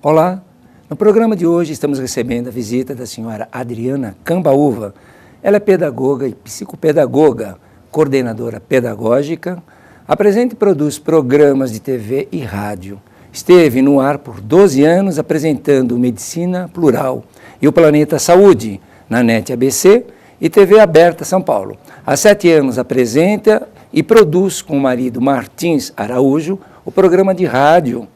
Olá, no programa de hoje estamos recebendo a visita da senhora Adriana Cambaúva. Ela é pedagoga e psicopedagoga, coordenadora pedagógica, apresenta e produz programas de TV e rádio. Esteve no ar por 12 anos apresentando Medicina Plural e o Planeta Saúde, na NET ABC e TV Aberta São Paulo. Há 7 anos apresenta e produz com o marido Martins Araújo o programa de rádio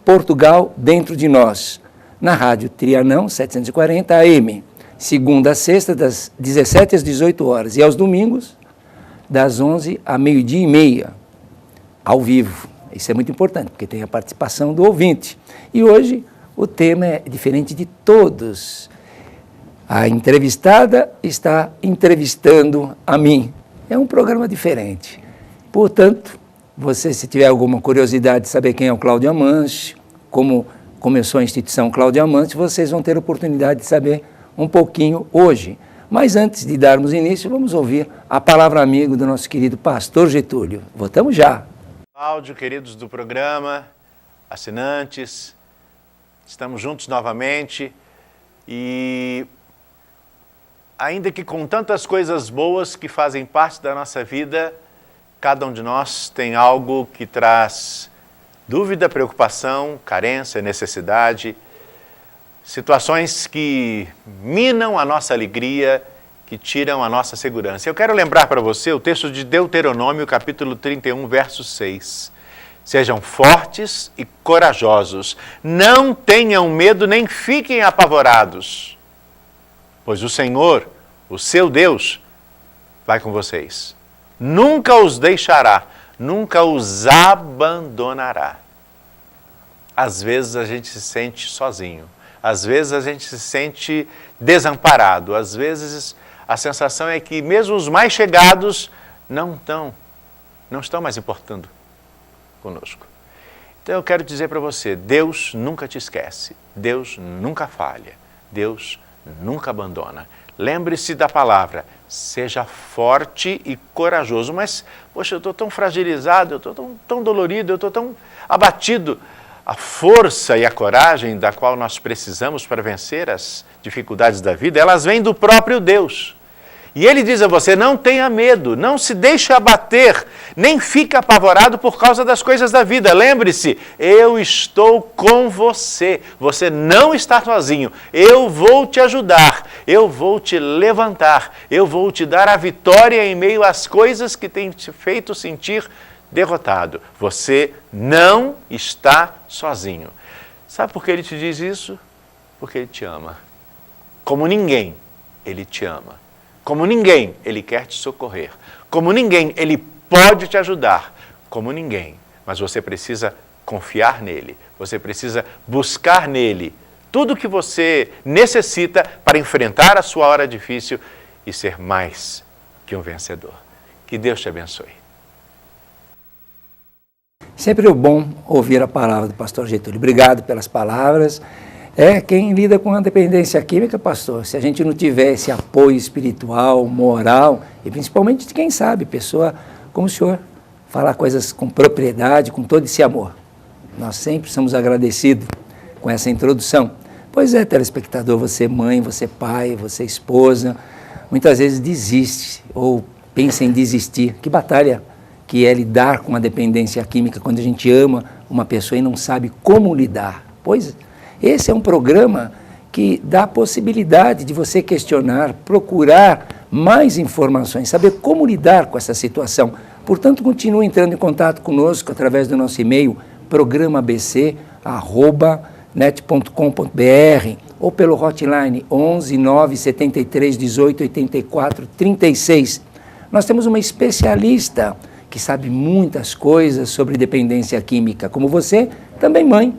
Portugal Dentro de Nós, na Rádio Trianão 740 AM, segunda a sexta, das 17 às 18 horas e aos domingos, das 11 a meio-dia e meia, ao vivo. Isso é muito importante, porque tem a participação do ouvinte. E hoje o tema é diferente de todos. A entrevistada está entrevistando a mim. É um programa diferente. Portanto, você, se tiver alguma curiosidade de saber quem é o Cláudio Amâncio, como começou a instituição Cláudio Amâncio, vocês vão ter a oportunidade de saber um pouquinho hoje. Mas antes de darmos início, vamos ouvir a palavra amigo do nosso querido pastor Getúlio. Voltamos já. Cláudio, queridos do programa, assinantes, estamos juntos novamente e ainda que com tantas coisas boas que fazem parte da nossa vida, cada um de nós tem algo que traz dúvida, preocupação, carência, necessidade, situações que minam a nossa alegria, que tiram a nossa segurança. Eu quero lembrar para você o texto de Deuteronômio, capítulo 31, verso 6. Sejam fortes e corajosos, não tenham medo nem fiquem apavorados, pois o Senhor, o seu Deus, vai com vocês. Nunca os deixará, nunca os abandonará. Às vezes a gente se sente sozinho, às vezes a gente se sente desamparado, às vezes a sensação é que mesmo os mais chegados não estão mais importando conosco. Então eu quero dizer para você, Deus nunca te esquece, Deus nunca falha, Deus nunca abandona. Lembre-se da palavra, seja forte e corajoso. Mas, poxa, eu estou tão fragilizado, eu estou tão dolorido, eu estou tão abatido. A força e a coragem da qual nós precisamos para vencer as dificuldades da vida, elas vêm do próprio Deus. E Ele diz a você, não tenha medo, não se deixe abater, nem fique apavorado por causa das coisas da vida. Lembre-se, eu estou com você, você não está sozinho, eu vou te ajudar, eu vou te levantar, eu vou te dar a vitória em meio às coisas que têm te feito sentir derrotado. Você não está sozinho. Sabe por que Ele te diz isso? Porque Ele te ama. Como ninguém, Ele te ama. Como ninguém, Ele quer te socorrer. Como ninguém, Ele pode te ajudar. Como ninguém. Mas você precisa confiar nele. Você precisa buscar nele tudo o que você necessita para enfrentar a sua hora difícil e ser mais que um vencedor. Que Deus te abençoe. Sempre é bom ouvir a palavra do pastor Getúlio. Obrigado pelas palavras. Quem lida com a dependência química, pastor, se a gente não tiver esse apoio espiritual, moral, e principalmente de quem sabe, pessoa como o senhor, falar coisas com propriedade, com todo esse amor. Nós sempre somos agradecidos com essa introdução. Pois é, telespectador, você mãe, você pai, você esposa, muitas vezes desiste ou pensa em desistir. Que batalha que é lidar com a dependência química quando a gente ama uma pessoa e não sabe como lidar. Pois esse é um programa que dá a possibilidade de você questionar, procurar mais informações, saber como lidar com essa situação. Portanto, continue entrando em contato conosco através do nosso e-mail, programabc@net.com.br ou pelo hotline 11 973 18 84 36. Nós temos uma especialista que sabe muitas coisas sobre dependência química, como você, também mãe,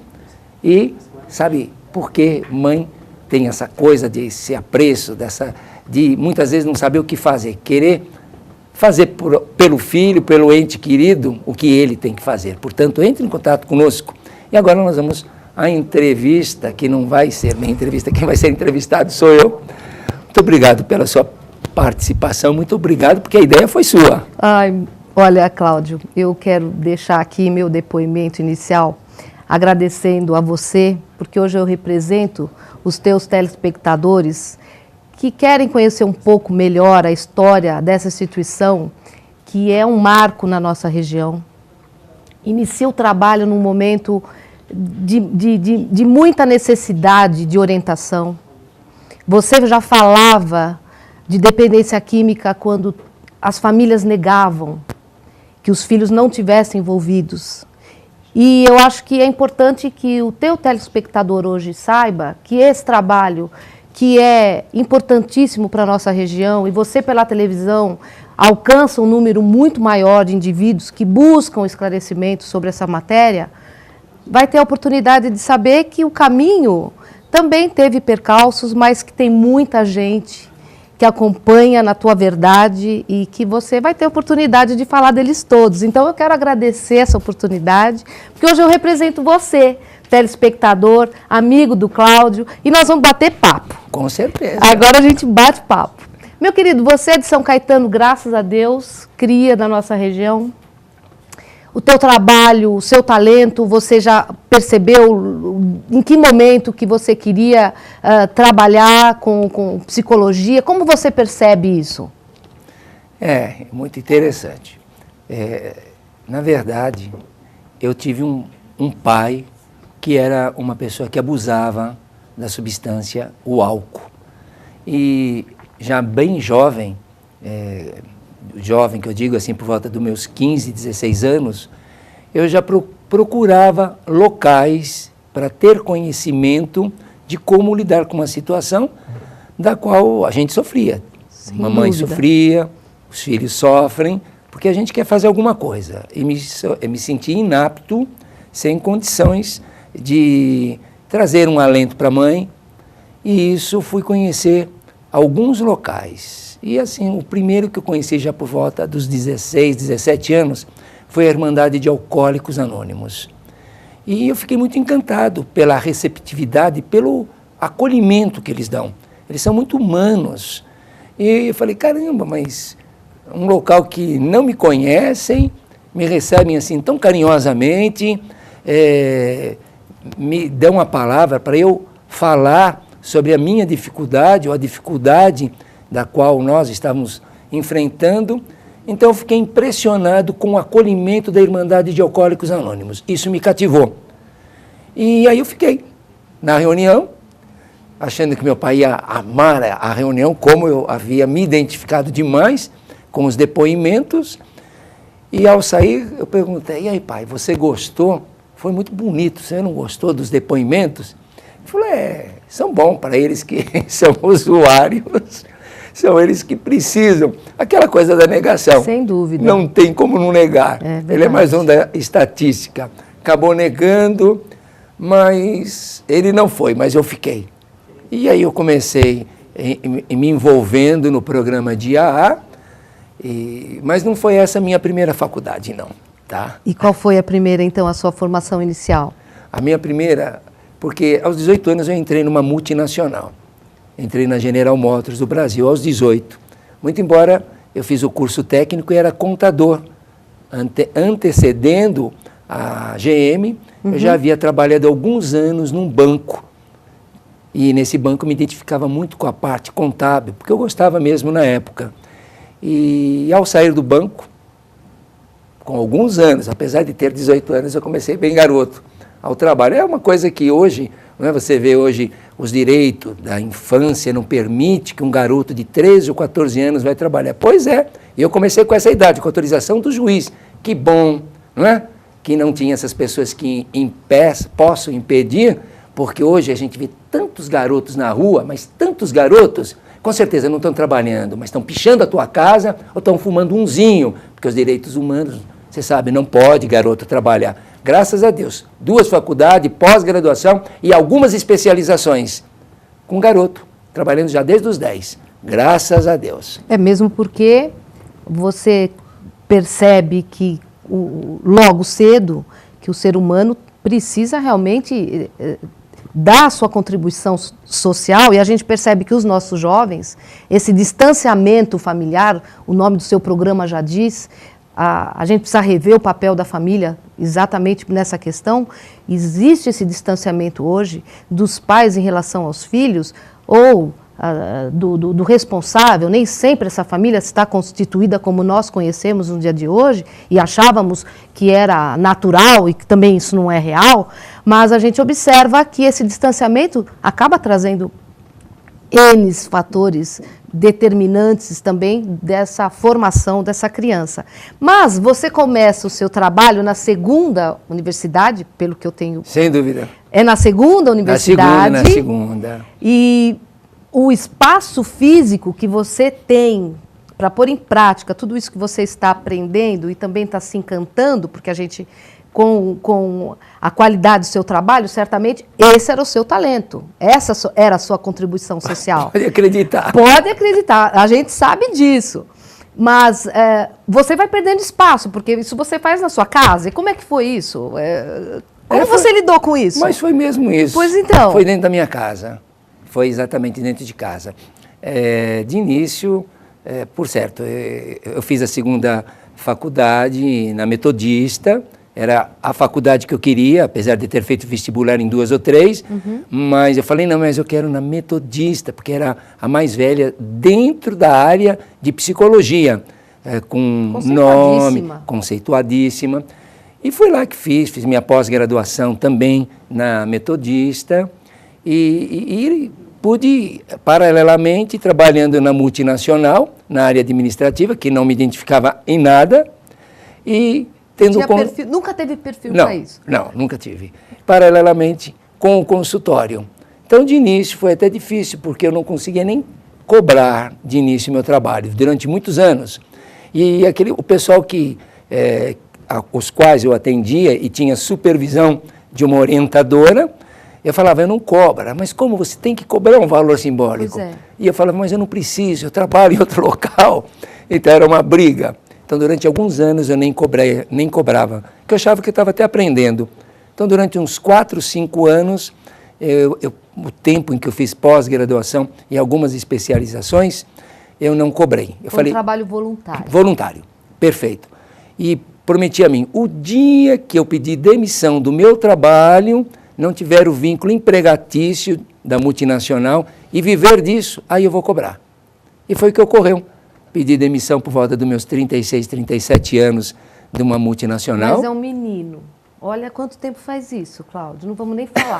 e sabe por que mãe tem essa coisa de esse apreço, de muitas vezes não saber o que fazer, querer fazer pelo filho, pelo ente querido, o que ele tem que fazer. Portanto, entre em contato conosco. E agora nós vamos à entrevista, que não vai ser minha entrevista, quem vai ser entrevistado sou eu. Muito obrigado pela sua participação, muito obrigado, porque a ideia foi sua. Olha, Cláudio, eu quero deixar aqui meu depoimento inicial agradecendo a você, porque hoje eu represento os teus telespectadores que querem conhecer um pouco melhor a história dessa instituição, que é um marco na nossa região. Inicia o trabalho num momento de muita necessidade de orientação. Você já falava de dependência química quando as famílias negavam que os filhos não tivessem envolvidos. E eu acho que é importante que o teu telespectador hoje saiba que esse trabalho, que é importantíssimo para a nossa região, e você pela televisão alcança um número muito maior de indivíduos que buscam esclarecimento sobre essa matéria, vai ter a oportunidade de saber que o caminho também teve percalços, mas que tem muita gente que acompanha na tua verdade e que você vai ter a oportunidade de falar deles todos. Então eu quero agradecer essa oportunidade, porque hoje eu represento você, telespectador, amigo do Cláudio, e nós vamos bater papo. Com certeza. Agora a gente bate papo. Meu querido, você é de São Caetano, graças a Deus, cria da nossa região. O teu trabalho, o seu talento, você já percebeu em que momento que você queria trabalhar com psicologia? Como você percebe isso? É muito interessante. Na verdade, eu tive um pai que era uma pessoa que abusava da substância, o álcool. E já bem jovem, jovem que eu digo assim, por volta dos meus 15, 16 anos, eu já procurava locais para ter conhecimento de como lidar com uma situação da qual a gente sofria. Sem Mamãe dúvida. sofria, os filhos sofrem, porque a gente quer fazer alguma coisa. E me senti inapto, sem condições de trazer um alento para a mãe, e isso fui conhecer alguns locais. E assim, o primeiro que eu conheci já por volta dos 16, 17 anos, foi a Irmandade de Alcoólicos Anônimos. E eu fiquei muito encantado pela receptividade, pelo acolhimento que eles dão. Eles são muito humanos. E eu falei, caramba, mas um local que não me conhecem, me recebem assim tão carinhosamente, me dão a palavra para eu falar sobre a minha dificuldade, ou a dificuldade da qual nós estávamos enfrentando. Então eu fiquei impressionado com o acolhimento da Irmandade de Alcoólicos Anônimos. Isso me cativou. E aí eu fiquei na reunião, achando que meu pai ia amar a reunião, como eu havia me identificado demais com os depoimentos. E ao sair eu perguntei, e aí pai, você gostou? Foi muito bonito, você não gostou dos depoimentos? Ele falou, são bons para eles que são usuários. São eles que precisam. Aquela coisa da negação. Sem dúvida. Não tem como não negar. Ele é mais um da estatística. Acabou negando, mas ele não foi, mas eu fiquei. E aí eu comecei me envolvendo no programa de AA, mas não foi essa a minha primeira faculdade, não. Tá? E qual foi a primeira, então, a sua formação inicial? A minha primeira, porque aos 18 anos eu entrei numa multinacional. Entrei na General Motors do Brasil aos 18. Muito embora eu fiz o curso técnico e era contador. Antecedendo a GM, eu já havia trabalhado alguns anos num banco. E nesse banco eu me identificava muito com a parte contábil, porque eu gostava mesmo na época. E ao sair do banco, com alguns anos, apesar de ter 18 anos, eu comecei bem garoto ao trabalho. É uma coisa que hoje, não é, você vê hoje os direitos da infância não permite que um garoto de 13 ou 14 anos vai trabalhar. Pois é, eu comecei com essa idade, com autorização do juiz. Que bom, não é? Que não tinha essas pessoas que possam impedir, porque hoje a gente vê tantos garotos na rua, mas tantos garotos, com certeza não estão trabalhando, mas estão pichando a tua casa ou estão fumando umzinho, porque os direitos humanos, você sabe, não pode garoto trabalhar. Graças a Deus, 2 faculdades, pós-graduação e algumas especializações com garoto, trabalhando já desde os 10. Graças a Deus. É mesmo porque você percebe que logo cedo que o ser humano precisa realmente dar a sua contribuição social, e a gente percebe que os nossos jovens, esse distanciamento familiar, o nome do seu programa já diz, a gente precisa rever o papel da família exatamente nessa questão, existe esse distanciamento hoje dos pais em relação aos filhos, ou do responsável. Nem sempre essa família está constituída como nós conhecemos no dia de hoje, e achávamos que era natural e que também isso não é real, mas a gente observa que esse distanciamento acaba trazendo N fatores determinantes também dessa formação dessa criança. Mas você começa o seu trabalho na segunda universidade, pelo que eu tenho... Sem dúvida. É na segunda universidade. Na segunda. E o espaço físico que você tem para pôr em prática tudo isso que você está aprendendo e também está se encantando, porque a gente... Com a qualidade do seu trabalho, certamente esse era o seu talento. Essa era a sua contribuição social. Pode acreditar. Pode acreditar, a gente sabe disso. Mas você vai perdendo espaço, porque isso você faz na sua casa. E como é que foi isso? Como você lidou com isso? Mas foi mesmo isso. Pois então. Foi dentro da minha casa. Foi exatamente dentro de casa. De início, por certo, eu fiz a segunda faculdade na Metodista. Era a faculdade que eu queria, apesar de ter feito vestibular em 2 ou 3, mas eu falei, não, mas eu quero na Metodista, porque era a mais velha dentro da área de psicologia, com nome, conceituadíssima. E foi lá que fiz minha pós-graduação também na Metodista, e pude, paralelamente, trabalhando na multinacional, na área administrativa, que não me identificava em nada, e... Nunca teve perfil para isso? Não, nunca tive. Paralelamente com o consultório. Então, de início, foi até difícil, porque eu não conseguia nem cobrar de início meu trabalho, durante muitos anos. E o pessoal os quais eu atendia e tinha supervisão de uma orientadora, eu falava, eu não cobro, mas como você tem que cobrar um valor simbólico? Pois é. E eu falava, mas eu não preciso, eu trabalho em outro local. Então, era uma briga. Então, durante alguns anos eu nem cobrava, porque eu achava que eu estava até aprendendo. Então, durante uns 4, 5 anos, o tempo em que eu fiz pós-graduação e algumas especializações, eu não cobrei. Foi um trabalho voluntário. Voluntário, perfeito. E prometi a mim, o dia que eu pedir demissão do meu trabalho, não tiver o vínculo empregatício da multinacional e viver disso, aí eu vou cobrar. E foi o que ocorreu. Pedi demissão por volta dos meus 36, 37 anos de uma multinacional. Mas é um menino. Olha quanto tempo faz isso, Cláudio. Não vamos nem falar.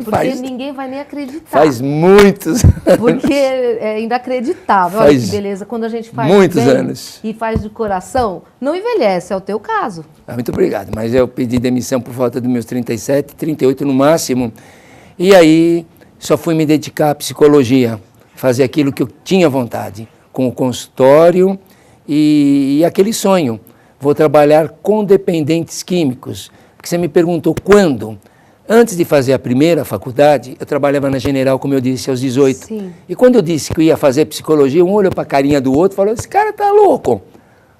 Porque ninguém vai nem acreditar. Faz muitos anos. Porque é inacreditável. Olha que beleza. Quando a gente faz muitos bem anos. E faz de coração, não envelhece. É o teu caso. Muito obrigado. Mas eu pedi demissão por volta dos meus 37, 38 no máximo. E aí só fui me dedicar à psicologia. Fazer aquilo que eu tinha vontade. Com o consultório e aquele sonho. Vou trabalhar com dependentes químicos. Porque você me perguntou quando. Antes de fazer a primeira faculdade, eu trabalhava na General, como eu disse, aos 18. Sim. E quando eu disse que eu ia fazer psicologia, um olhou para a carinha do outro e falou, esse cara tá louco.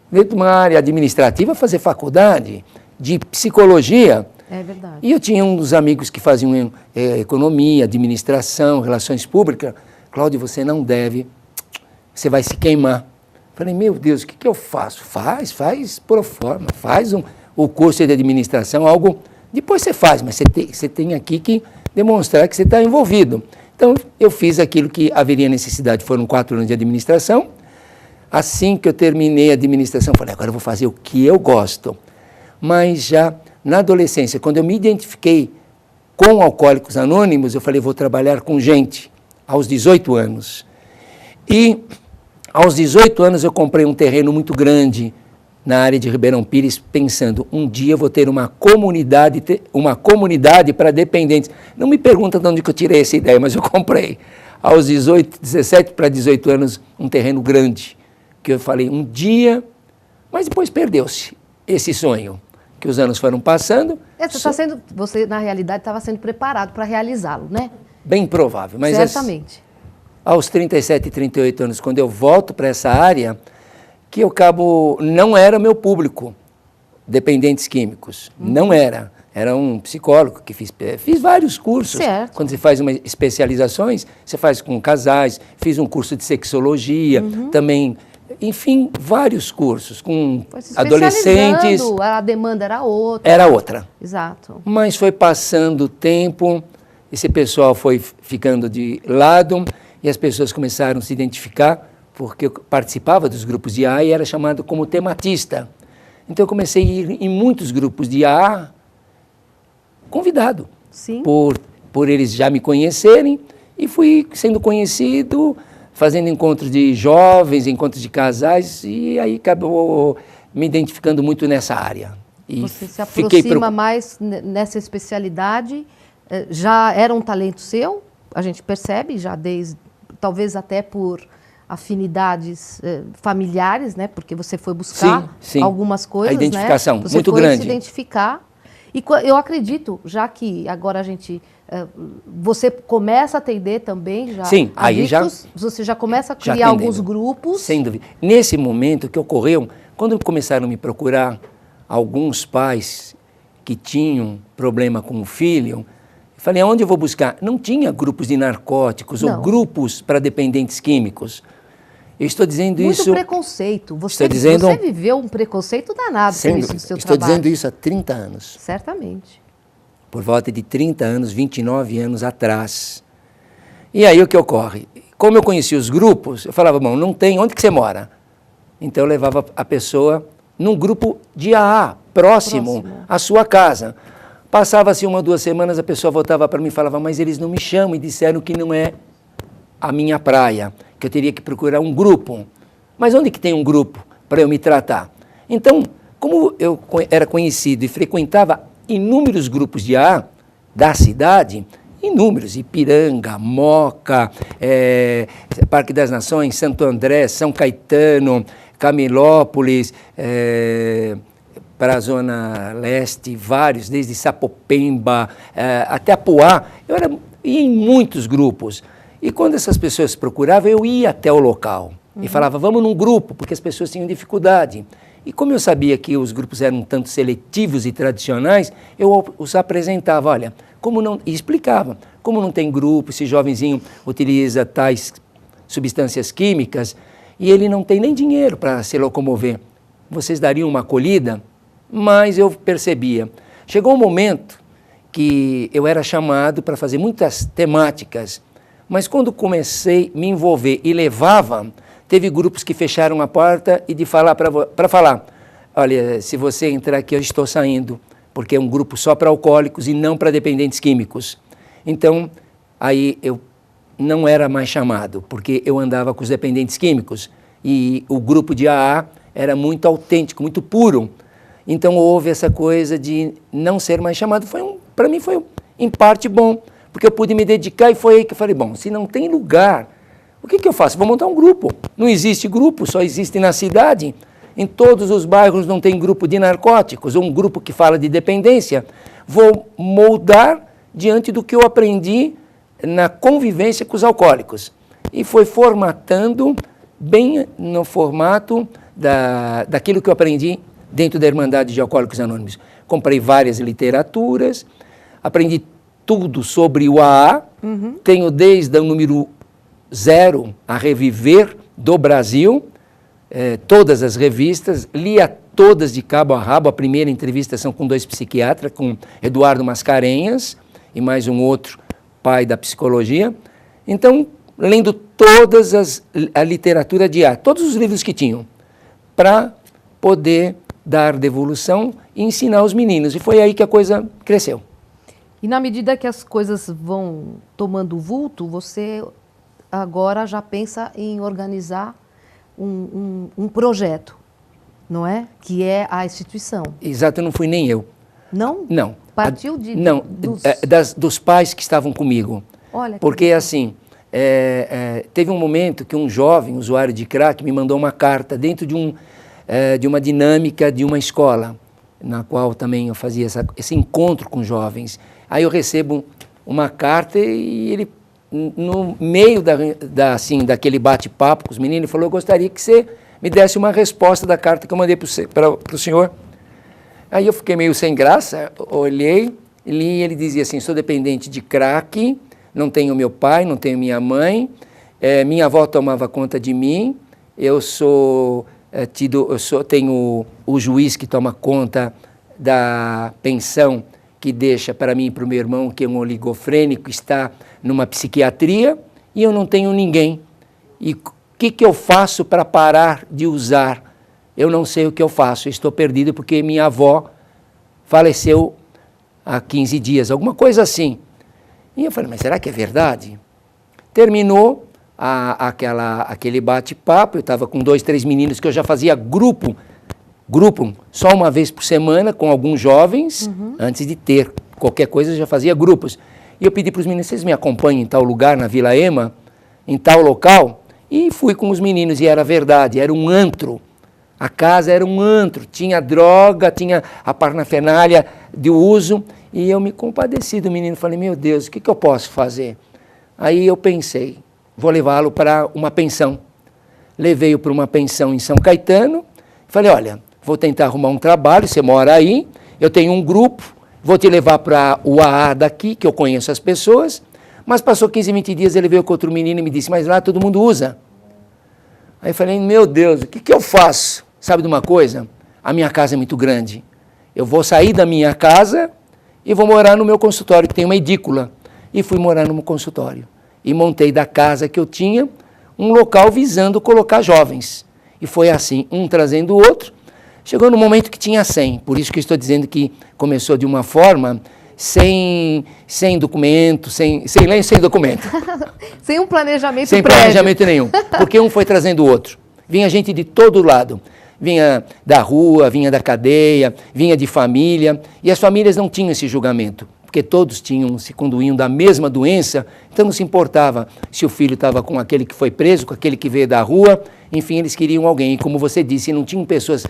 Dentro de uma área administrativa, fazer faculdade de psicologia. É verdade. E eu tinha uns amigos que faziam economia, administração, relações públicas. Cláudio, você não deve... Você vai se queimar. Falei, meu Deus, o que eu faço? Faz pro forma, faz o curso de administração, algo... Depois você faz, mas você tem aqui que demonstrar que você está envolvido. Então, eu fiz aquilo que haveria necessidade. Foram 4 anos de administração. Assim que eu terminei a administração, falei, agora eu vou fazer o que eu gosto. Mas já na adolescência, quando eu me identifiquei com Alcoólicos Anônimos, eu falei, vou trabalhar com gente, aos 18 anos. E... aos 18 anos eu comprei um terreno muito grande na área de Ribeirão Pires, pensando, um dia eu vou ter uma comunidade para dependentes. Não me pergunta de onde que eu tirei essa ideia, mas eu comprei. Aos 17 para 18 anos, um terreno grande, que eu falei, um dia, mas depois perdeu-se esse sonho, que os anos foram passando. Você, na realidade, estava sendo preparado para realizá-lo, né? Bem provável. Mas certamente. Aos 37, 38 anos, quando eu volto para essa área, que eu não era meu público, dependentes químicos, não era. Era um psicólogo que fiz vários cursos. Certo. Quando você faz especializações, você faz com casais, fiz um curso de sexologia, também enfim, vários cursos com Foi se adolescentes. especializando, a demanda era outra. Era outra. Exato. Mas foi passando o tempo, esse pessoal foi ficando de lado e as pessoas começaram a se identificar, porque eu participava dos grupos de AA e era chamado como tematista. Então eu comecei a ir em muitos grupos de AA convidado, Sim. por eles já me conhecerem, e fui sendo conhecido, fazendo encontros de jovens, encontros de casais, e aí acabou me identificando muito nessa área. E você se aproxima mais nessa especialidade, já era um talento seu, a gente percebe, já desde, talvez até por afinidades familiares, né? Porque você foi buscar sim, algumas coisas, a identificação, né? Você muito foi grande. se identificar. E eu acredito, já que agora a gente... você começa a atender também já sim, aí adictos, você já começa a criar alguns grupos. Sem dúvida. Nesse momento que ocorreu, quando começaram a me procurar alguns pais que tinham problema com o filho, eu falei, aonde eu vou buscar? Não tinha grupos de narcóticos ou grupos para dependentes químicos. Eu estou dizendo muito isso... Muito preconceito. Você viveu um preconceito danado por isso do seu estou trabalho. dizendo isso há 30 anos. Certamente. Por volta de 30 anos, 29 anos atrás. E aí o que ocorre? Como eu conhecia os grupos, eu falava, bom, não tem, onde que você mora? Então eu levava a pessoa num grupo de AA, próximo à sua casa. Passava-se 1 ou 2 semanas, a pessoa voltava para mim e falava, mas eles não me chamam e disseram que não é a minha praia, que eu teria que procurar um grupo. Mas onde que tem um grupo para eu me tratar? Então, como eu era conhecido e frequentava inúmeros grupos de AA da cidade, inúmeros, Ipiranga, Moca, Parque das Nações, Santo André, São Caetano, Camilópolis, para a Zona Leste, vários, desde Sapopemba até Apuá, ia em muitos grupos. E quando essas pessoas procuravam, eu ia até o local e falava, vamos num grupo, porque as pessoas tinham dificuldade. E como eu sabia que os grupos eram um tanto seletivos e tradicionais, eu os apresentava, olha, como não, e explicava, como não tem grupo, esse jovenzinho utiliza tais substâncias químicas e ele não tem nem dinheiro para se locomover. Vocês dariam uma acolhida? Mas eu percebia. Chegou um momento que eu era chamado para fazer muitas temáticas, mas quando comecei a me envolver e levava, teve grupos que fecharam a porta e de falar para falar, olha, se você entrar aqui eu estou saindo, porque é um grupo só para alcoólicos e não para dependentes químicos. Então, aí eu não era mais chamado, porque eu andava com os dependentes químicos e o grupo de AA era muito autêntico, muito puro. Então houve essa coisa de não ser mais chamado. Para mim foi em parte bom, porque eu pude me dedicar e foi aí que eu falei, bom, se não tem lugar, o que eu faço? Vou montar um grupo. Não existe grupo, só existe na cidade. Em todos os bairros não tem grupo de narcóticos, ou um grupo que fala de dependência. Vou moldar diante do que eu aprendi na convivência com os alcoólicos. E foi formatando bem no formato daquilo que eu aprendi dentro da Irmandade de Alcoólicos Anônimos. Comprei várias literaturas, aprendi tudo sobre o AA, tenho desde o número 0 a Reviver do Brasil, todas as revistas, lia todas de cabo a rabo. A primeira entrevista são com 2 psiquiatras, com Eduardo Mascarenhas e mais um outro pai da psicologia. Então, lendo todas a literatura de AA, todos os livros que tinham, para poder dar devolução e ensinar os meninos. E foi aí que a coisa cresceu. E na medida que as coisas vão tomando vulto, você agora já pensa em organizar um projeto, não é? Que é a instituição. Exato, não fui nem eu. Não? Não. Partiu dos pais que estavam comigo. Olha, porque assim, teve um momento que um jovem usuário de crack me mandou uma carta dentro de uma dinâmica de uma escola, na qual também eu fazia esse encontro com jovens. Aí eu recebo uma carta e ele, no meio daquele bate-papo com os meninos, ele falou, eu gostaria que você me desse uma resposta da carta que eu mandei para o senhor. Aí eu fiquei meio sem graça, olhei, li, e ele dizia assim, sou dependente de crack, não tenho meu pai, não tenho minha mãe, minha avó tomava conta de mim, eu tenho o juiz que toma conta da pensão que deixa para mim e para o meu irmão, que é um oligofrênico, está numa psiquiatria, e eu não tenho ninguém. E o que eu faço para parar de usar? Eu não sei o que eu faço, eu estou perdido porque minha avó faleceu há 15 dias, alguma coisa assim. E eu falei, mas será que é verdade? Terminou aquele bate-papo, eu estava com 2, 3 meninos que eu já fazia grupo só uma vez por semana com alguns jovens, antes de ter qualquer coisa eu já fazia grupos. E eu pedi para os meninos, vocês me acompanhem em tal lugar, na Vila Ema, em tal local? E fui com os meninos e era verdade, era um antro. A casa era um antro, tinha droga, tinha a parafernália de uso, e eu me compadeci do menino, falei, meu Deus, o que eu posso fazer? Aí eu pensei, vou levá-lo para uma pensão. Levei-o para uma pensão em São Caetano, falei, olha, vou tentar arrumar um trabalho, você mora aí, eu tenho um grupo, vou te levar para o AA daqui, que eu conheço as pessoas, mas passou 15, 20 dias, ele veio com outro menino e me disse, mas lá todo mundo usa. Aí eu falei, meu Deus, o que eu faço? Sabe de uma coisa? A minha casa é muito grande. Eu vou sair da minha casa e vou morar no meu consultório, que tem uma edícula. E fui morar no meu consultório. E montei da casa que eu tinha um local visando colocar jovens. E foi assim, um trazendo o outro. Chegou no momento que tinha 100. Por isso que eu estou dizendo que começou de uma forma sem documento, sem lei, sem documento. Sem um planejamento sem prévio. Planejamento nenhum. Porque um foi trazendo o outro. Vinha gente de todo lado. Vinha da rua, vinha da cadeia, vinha de família. E as famílias não tinham esse julgamento. Porque todos se conduíam da mesma doença. Então não se importava se o filho estava com aquele que foi preso, com aquele que veio da rua. Enfim, eles queriam alguém. E como você disse, não tinham pessoas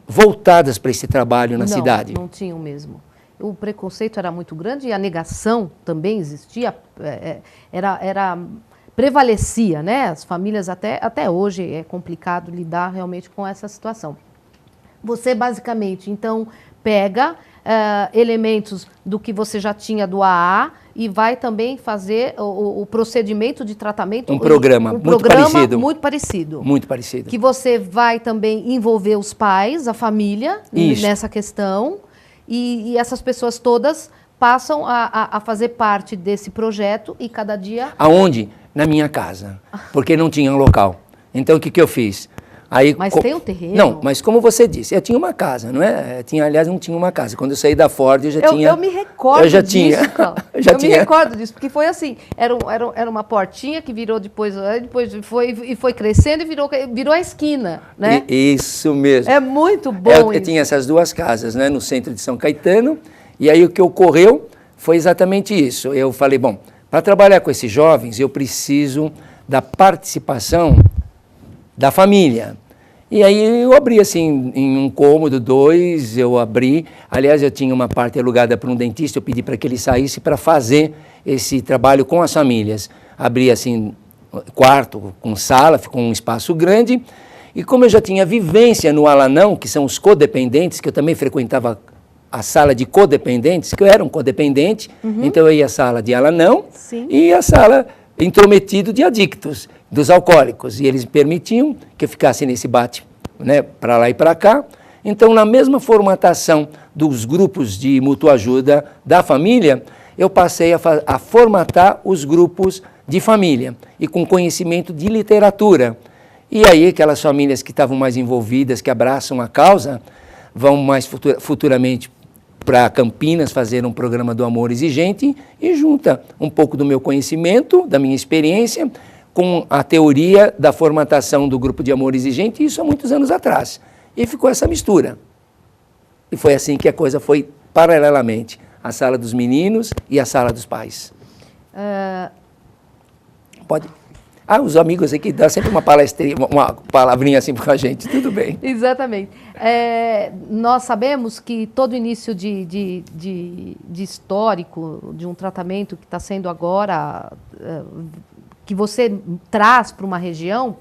voltadas para esse trabalho na cidade. Não tinham mesmo. O preconceito era muito grande e a negação também existia, prevalecia, né? As famílias até hoje é complicado lidar realmente com essa situação. Você basicamente, então, pega elementos do que você já tinha do AA e vai também fazer o procedimento de tratamento. Um programa muito parecido. Muito parecido. Muito parecido. Que você vai também envolver os pais, a família, nessa questão. E essas pessoas todas passam a fazer parte desse projeto e cada dia... Aonde? Na minha casa, porque não tinha um local. Então, o que eu fiz? Mas tem um terreno? Não, mas como você disse, eu tinha uma casa, não é? Aliás, não tinha uma casa. Quando eu saí da Ford, eu já tinha... Eu me recordo disso, me recordo disso, porque foi assim, era uma portinha que virou depois foi crescendo e virou a esquina, né? Isso mesmo. É muito bom Eu tinha essas duas casas, né, no centro de São Caetano, e aí o que ocorreu foi exatamente isso. Eu falei, bom, para trabalhar com esses jovens, eu preciso da participação da família. E aí eu abri assim, em um cômodo, 2, eu abri. Aliás, eu tinha uma parte alugada para um dentista, eu pedi para que ele saísse para fazer esse trabalho com as famílias. Abri assim, quarto com sala, ficou um espaço grande. E como eu já tinha vivência no Alanão, que são os codependentes, que eu também frequentava a sala de codependentes, que eu era um codependente, então eu ia à sala de Alanão e a sala intrometido de adictos, dos alcoólicos, e eles permitiam que eu ficasse nesse bate, né, para lá e para cá. Então, na mesma formatação dos grupos de mútua ajuda da família, eu passei a formatar os grupos de família, e com conhecimento de literatura. E aí, aquelas famílias que estavam mais envolvidas, que abraçam a causa, vão mais futuramente para Campinas fazer um programa do Amor Exigente e junta um pouco do meu conhecimento, da minha experiência, com a teoria da formatação do grupo de Amor Exigente, isso há muitos anos atrás. E ficou essa mistura. E foi assim que a coisa foi paralelamente, a sala dos meninos e a sala dos pais. Pode... os amigos aqui dão sempre uma palestrinha, uma palavrinha assim com a gente, tudo bem. Exatamente. Nós sabemos que todo início de histórico, de um tratamento que está sendo agora, que você traz para uma região,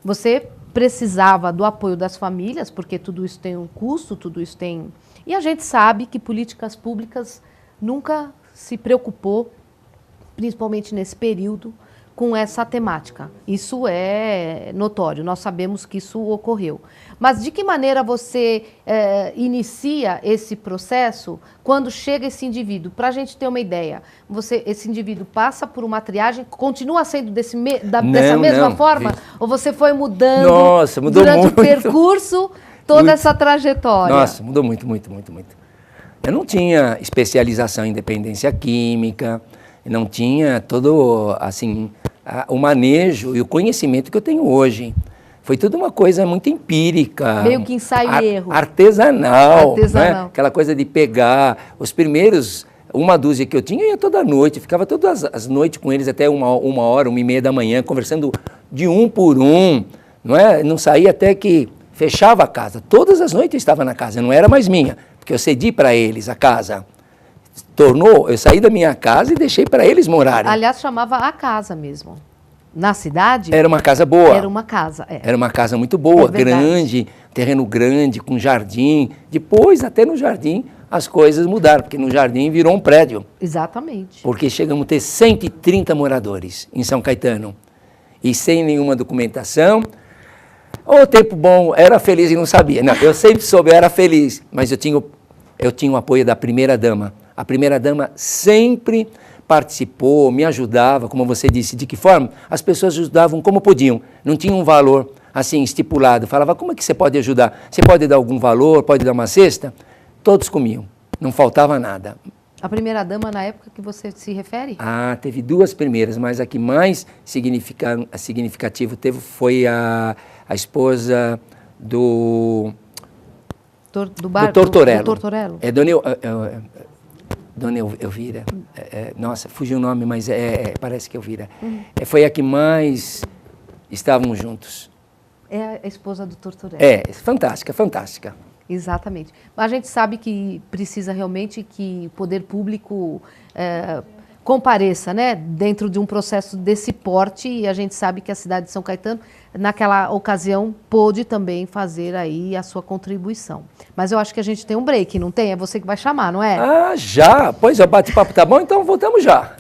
você precisava do apoio das famílias, porque tudo isso tem um custo, tudo isso tem... E a gente sabe que políticas públicas nunca se preocupou, principalmente nesse período, com essa temática. Isso é notório, nós sabemos que isso ocorreu. Mas de que maneira você inicia esse processo quando chega esse indivíduo? Para a gente ter uma ideia, esse indivíduo passa por uma triagem, continua sendo dessa mesma forma? Ou você foi mudando durante o percurso toda essa trajetória? Nossa, mudou muito, muito, muito, muito. Eu não tinha especialização em dependência química, não tinha todo, assim, o manejo e o conhecimento que eu tenho hoje. Foi tudo uma coisa muito empírica. Meio que ensaio e erro. Artesanal. Né? Aquela coisa de pegar os primeiros, uma dúzia que eu tinha, eu ia toda noite, ficava todas as noites com eles até uma hora, 1h30 da manhã, conversando de um por um, não é? Não saía até que fechava a casa. Todas as noites eu estava na casa, não era mais minha, porque eu cedi para eles a casa. Eu saí da minha casa e deixei para eles morarem. Aliás, chamava a casa mesmo. Na cidade? Era uma casa boa. Era uma casa, Era uma casa muito boa, grande, terreno grande, com jardim. Depois, até no jardim, as coisas mudaram, porque no jardim virou um prédio. Exatamente. Porque chegamos a ter 130 moradores em São Caetano. E sem nenhuma documentação. O tempo bom, era feliz e não sabia. Não, eu sempre soube, eu era feliz, mas eu tinha o apoio da primeira-dama. A primeira-dama sempre participou, me ajudava, como você disse. De que forma? As pessoas ajudavam como podiam, não tinha um valor assim estipulado. Falava, como é que você pode ajudar? Você pode dar algum valor, pode dar uma cesta? Todos comiam, não faltava nada. A primeira-dama na época que você se refere? Teve duas primeiras, mas a que mais significativo teve foi a esposa do Tortorello. Do Tortorello. Dona Elvira, nossa, fugiu o nome, mas parece que é Elvira. Foi a que mais estávamos juntos. É a esposa do Tortorello. Fantástica, fantástica. Exatamente. A gente sabe que precisa realmente que o poder público compareça, né, dentro de um processo desse porte, e a gente sabe que a cidade de São Caetano, naquela ocasião, pôde também fazer aí a sua contribuição. Mas eu acho que a gente tem um break, não tem? É você que vai chamar, não é? Já! Pois o bate-papo tá bom, então voltamos já.